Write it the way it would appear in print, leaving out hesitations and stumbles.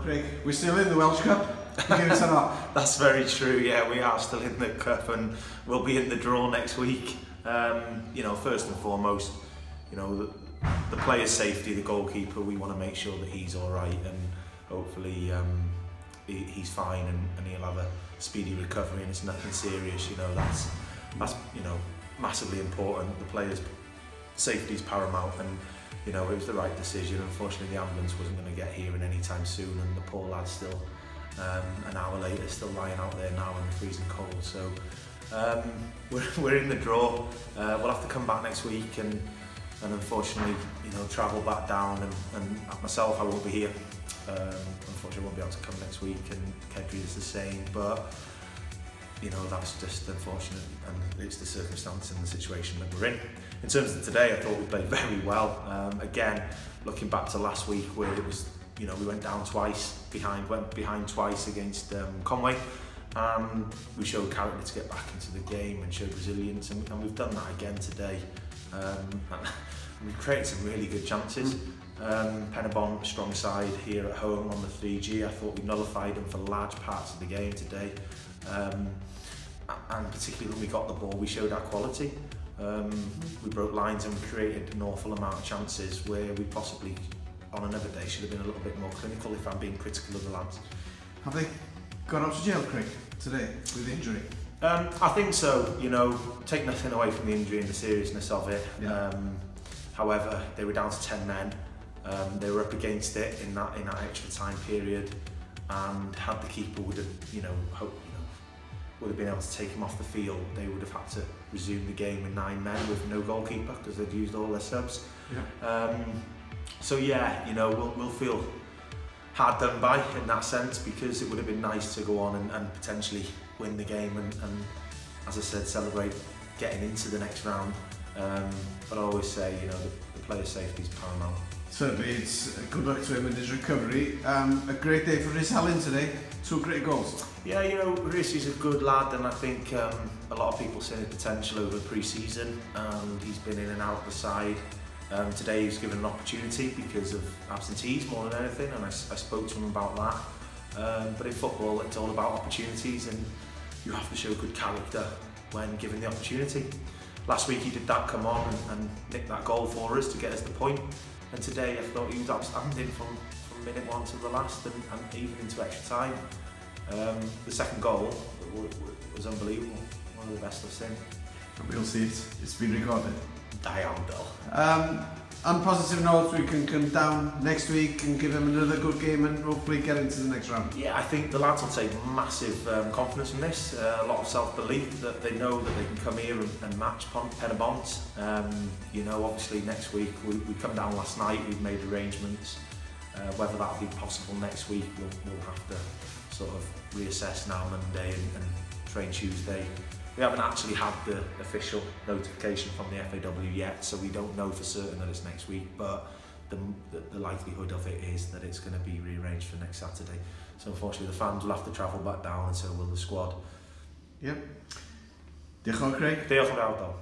Craig, we're still in the Welsh Cup. That's very true, yeah, we are still in the Cup and we'll be in the draw next week. You know, first and foremost, you know, the player's safety, the goalkeeper, we want to make sure that he's alright and hopefully he's fine and he'll have a speedy recovery and it's nothing serious. You know, that's you know, massively important. The player's safety is paramount and you know, it was the right decision. Unfortunately, the ambulance wasn't going to get here in any time soon and the poor lad's still an hour later still lying out there now in the freezing cold. So we're in the draw. We'll have to come back next week and unfortunately, you know, travel back down and myself, I won't be here. Unfortunately, I won't be able to come next week and Kedri is the same, but you know, that's just unfortunate and it's the circumstance and the situation that we're in. In terms of today, I thought we played very well. Again, looking back to last week where it was, you know, we went down twice, went behind twice against Conway, and we showed character to get back into the game and showed resilience, and we've done that again today. And we've created some really good chances. Penybont, strong side here at home on the 3G. I thought we nullified them for large parts of the game today. And particularly when we got the ball, we showed our quality. We broke lines and we created an awful amount of chances where we possibly, on another day, should have been a little bit more clinical if I'm being critical of the lads. Have they got out of jail, Craig, today with the injury? I think so. You know, take nothing away from the injury and the seriousness of it. Yeah. However, they were down to 10 men. They were up against it in that extra time period, and had the keeper would have, would have been able to take him off the field, they would have had to resume the game with 9 men with no goalkeeper because they'd used all their subs. Yeah. So yeah, you know, we'll feel hard done by in that sense because it would have been nice to go on and potentially win the game and as I said, celebrate getting into the next round. But I always say, you know, the player's safety is paramount. Certainly, it's good luck to him in his recovery. A great day for Rhys Helen today, 2 great goals. Yeah, you know, Rhys is a good lad and I think a lot of people seen his potential over pre-season and he's been in and out of the side. Today he was given an opportunity because of absentees more than anything, and I spoke to him about that. But in football it's all about opportunities and you have to show good character when given the opportunity. Last week he did that, come on and nick that goal for us to get us the point. And today I thought he was outstanding from minute 1 to the last and even into extra time. The second goal was unbelievable, one of the best I've seen. We'll see it, it's been recorded. I am dull. On positive notes, we can come down next week and give him another good game and hopefully get into the next round. Yeah, I think the lads will take massive confidence from this, a lot of self-belief that they know that they can come here and match Penybont. You know, obviously next week, we come down last night, we've made arrangements. Whether that'll be possible next week, we'll have to sort of reassess now Monday and train Tuesday. We haven't actually had the official notification from the FAW yet, so we don't know for certain that it's next week, but the likelihood of it is that it's going to be rearranged for next Saturday. So unfortunately the fans will have to travel back down and so will the squad. Yep. Diolch yn fawr, Craig. Diolch yn fawr, Dal.